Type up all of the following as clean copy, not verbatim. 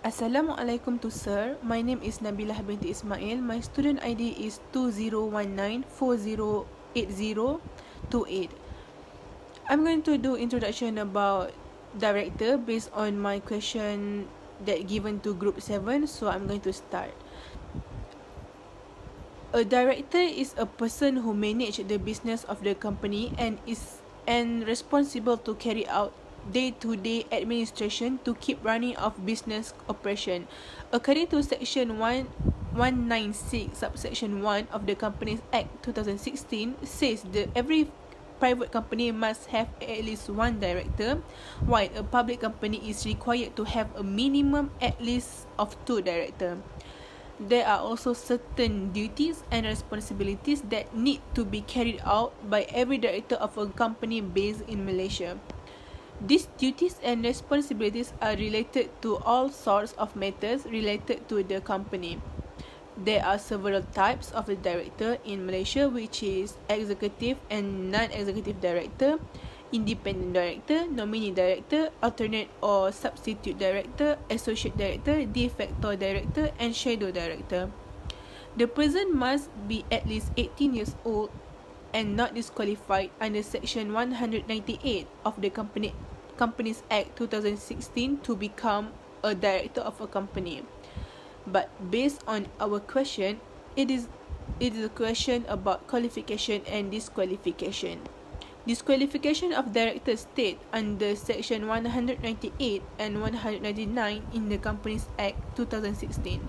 Assalamualaikum to sir. My name is Nabilah binti Ismail. My student ID is 2019408028. I'm going to do introduction about director based on my question that given to group 7. So I'm going to start. A director is a person who manage the business of the company and is responsible to carry out day-to-day administration to keep running of business operation. According to section 196 subsection 1 of the Companies Act 2016 says that every private company must have at least one director, while a public company is required to have a minimum at least of two directors. There are also certain duties and responsibilities that need to be carried out by every director of a company based in Malaysia. These duties and responsibilities are related to all sorts of matters related to the company. There are several types of the director in Malaysia, which is executive and non-executive director, independent director, nominee director, alternate or substitute director, associate director, de facto director, and shadow director. The person must be at least 18 years old and not disqualified under Section 198 of the Companies Act 2016 to become a director of a company. But based on our question, it is a question about qualification and disqualification. Disqualification of director state under Section 198 and 199 in the Companies Act 2016.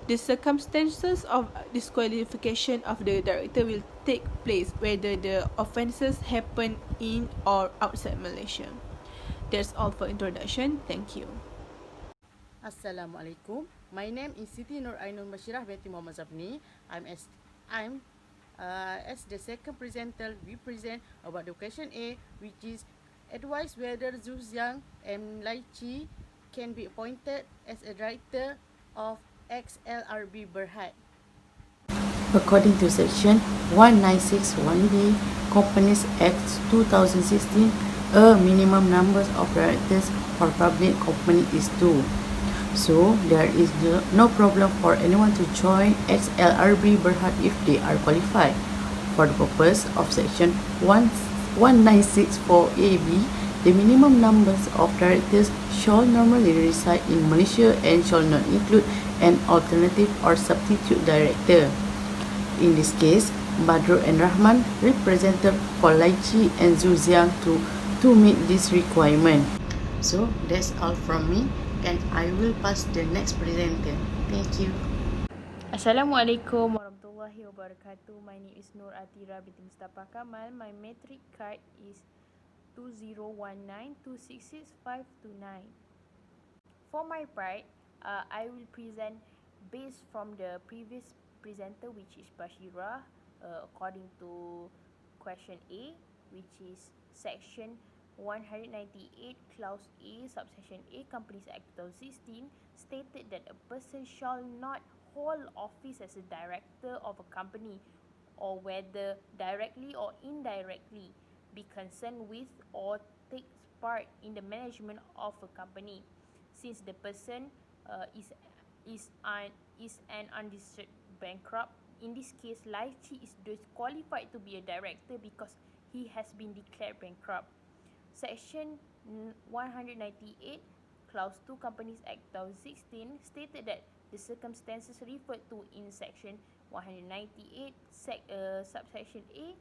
The circumstances of disqualification of the director will take place whether the offences happen in or outside Malaysia. That's all for introduction. Thank you. Assalamualaikum. My name is Siti Nur Ainul Bashirah binti Muhammad Zafni. As the second presenter, we present about the question A, which is advise whether Zhu Xiang and Lai Chi can be appointed as a director of XLRB Berhad. According to Section 1961B Companies Act 2016, a minimum number of directors for public company is 2. So, there is no problem for anyone to join XLRB Berhad if they are qualified. For the purpose of Section 1964AB, the minimum numbers of directors shall normally reside in Malaysia and shall not include an alternative or substitute director. In this case, Badrul and Rahman represented for Lai Chi and Zhu Xiang to meet this requirement. So, that's all from me. And I will pass the next presenter. Thank you. Assalamualaikum warahmatullahi wabarakatuh. My name is Nur Atira binti Mustafa Kamal. My metric card is 2019266529. For my part, I will present based from the previous presenter, which is Bashira, according to question A, which is section 198 clause A subsection A Companies Act 2016 stated that a person shall not hold office as a director of a company, or whether directly or indirectly be concerned with or takes part in the management of a company, since the person is an unregistered bankrupt. In this case, Lai Chi is disqualified to be a director because he has been declared bankrupt. Section 198 Clause 2 Companies Act 2016 stated that the circumstances referred to in Section 198 subsection A,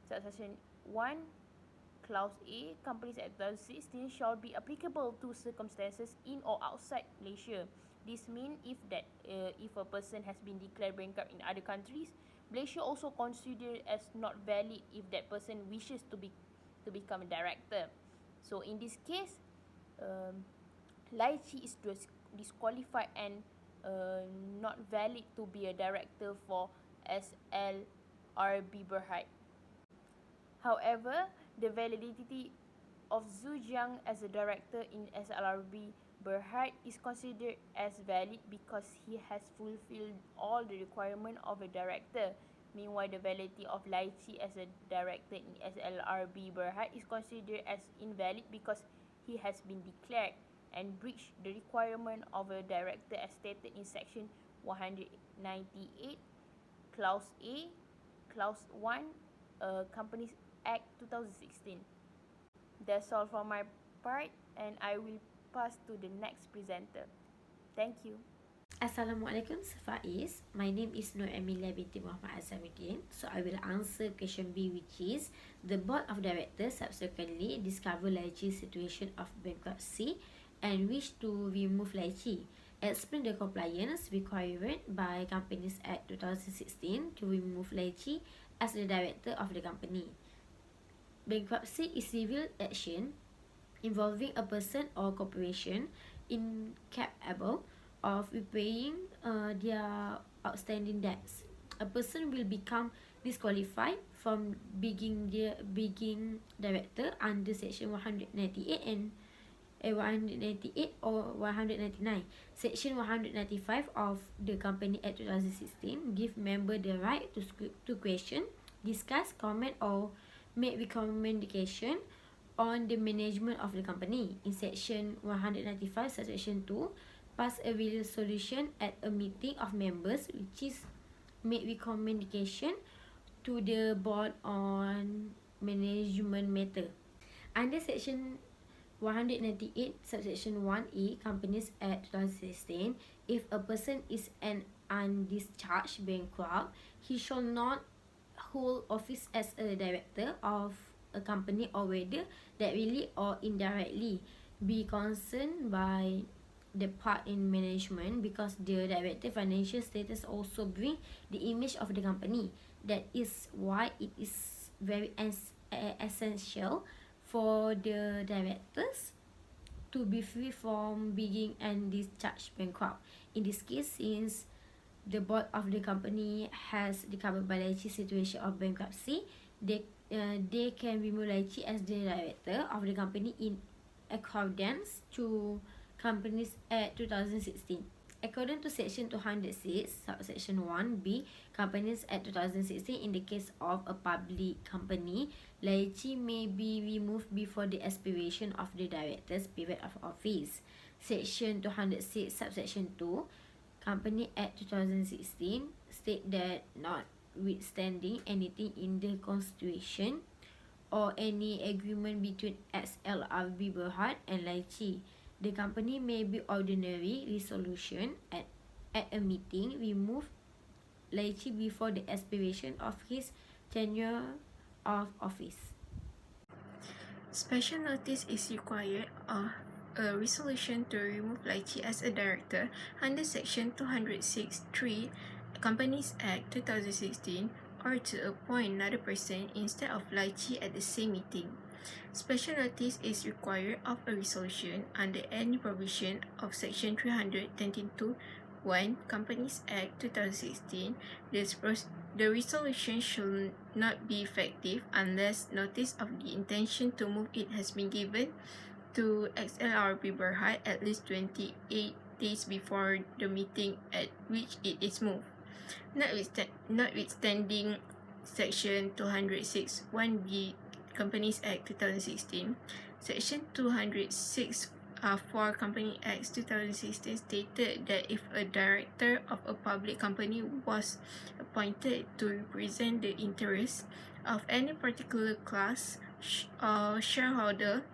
subsection 1 Clause A Companies Act 2016 shall be applicable to circumstances in or outside Malaysia. This means if a person has been declared bankrupt in other countries, Malaysia also consider as not valid if that person wishes to become a director. So in this case, Lai Chi is disqualified and not valid to be a director for SLRB Berhad. However, the validity of Zhu Jiang as a director in SLRB Berhad is considered as valid because he has fulfilled all the requirements of a director. Meanwhile, the validity of Lai Chi as a director in SLRB Berhad is considered as invalid because he has been declared and breach the requirement of a director as stated in Section 198, Clause A, Clause 1, Companies Act 2016. That's all from my part, and I will pass to the next presenter. Thank you. Assalamualaikum Faiz. My name is Nur Emilia binti Muhammad Azamuddin. So I will answer question B, which is the board of directors subsequently discover Lychee situation of bankruptcy and wish to remove Lychee. Explain the compliance required by Companies Act 2016 to remove Lychee as the director of the company. Bankruptcy is civil action involving a person or corporation incapable of repaying their outstanding debts. A person will become disqualified from being director under Section 198 and 198 or 199. Section 195 of the Company Act 2016 give member the right to question, discuss, comment or make recommendation on the management of the company. In Section 195, Subsection 2, pass a resolution at a meeting of members which is make recommendation to the board on management matter. Under Section 198, Subsection 1A, Companies Act 2016, if a person is an undischarged bankrupt, he shall not hold office as a director of a company or whether directly or indirectly be concerned by the part in management, because the director financial status also bring the image of the company. That is why it is very essential for the directors to be free from being undischarged bankrupt. In this case, since the board of the company has discovered by Lychee situation of bankruptcy, they can remove Lychee as the director of the company in accordance to Companies Act 2016. According to Section 206, Subsection 1B, Companies Act 2016, in the case of a public company, Lychee may be removed before the expiration of the director's period of office. Section 206, Subsection 2, Company Act 2016 state that notwithstanding anything in the Constitution or any agreement between SLRB Berhad and Lychee, the company may be ordinary resolution at a meeting remove Lychee before the expiration of his tenure of office. Special notice is required of a resolution to remove Lychee as a director under Section 206(3) Companies Act 2016 or to appoint another person instead of Lychee at the same meeting. Special notice is required of a resolution under any provision of Section 322(1) Companies Act 2016. The resolution should not be effective unless notice of the intention to move it has been given to XLRB Berhad at least 28 days before the meeting at which it is moved. Notwithstanding Section 206(1)(b) Companies Act 2016, Section 206 for Company Act 2016 stated that if a director of a public company was appointed to represent the interests of any particular class shareholder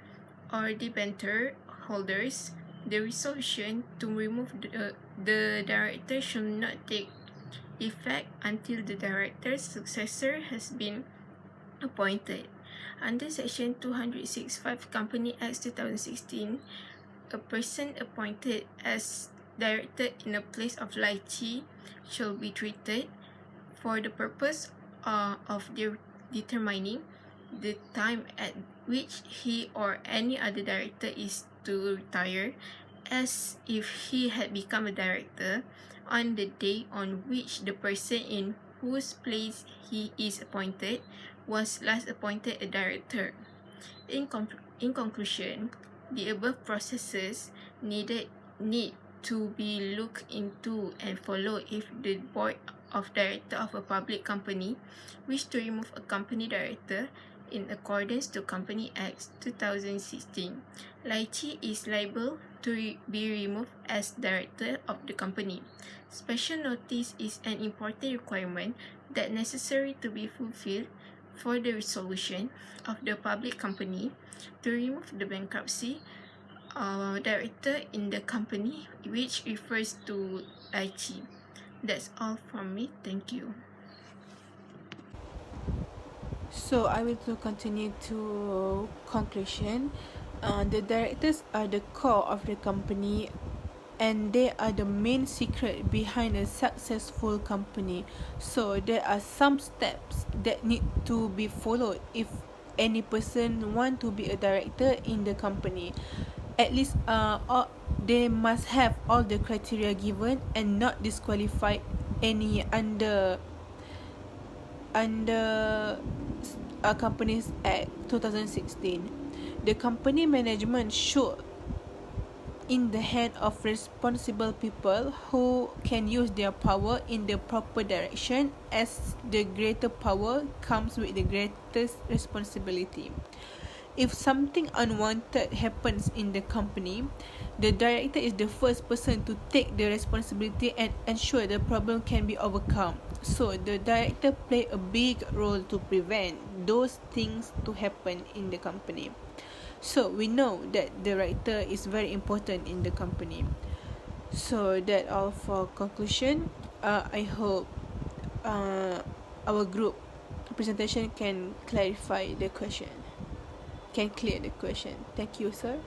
or debenture holders, the resolution to remove the director shall not take effect until the director's successor has been appointed. Under Section 206(5) Company Act 2016, a person appointed as director in a place of Lychee shall be treated for the purpose of determining the time at which he or any other director is to retire, as if he had become a director on the day on which the person in whose place he is appointed was last appointed a director. In conclusion, the above processes need to be looked into and followed if the board of director of a public company wish to remove a company director in accordance to Company Act 2016. Lychee is liable to be removed as director of the company. Special notice is an important requirement that necessary to be fulfilled for the resolution of the public company to remove the bankruptcy director in the company, which refers to Aichi. That's all from me. Thank you. So I will to continue to conclusion. The directors are the core of the company, and they are the main secret behind a successful company. So there are some steps that need to be followed if any person want to be a director in the company. At least they must have all the criteria given and not disqualified any under Companies Act 2016. The company management should in the hand of responsible people who can use their power in the proper direction, as the greater power comes with the greatest responsibility. If something unwanted happens in the company, the director is the first person to take the responsibility and ensure the problem can be overcome. So the director play a big role to prevent those things to happen in the company. So we know that the director is very important in the company. So that all for conclusion. I hope our group presentation can clarify the question, can clear the question. Thank you, sir.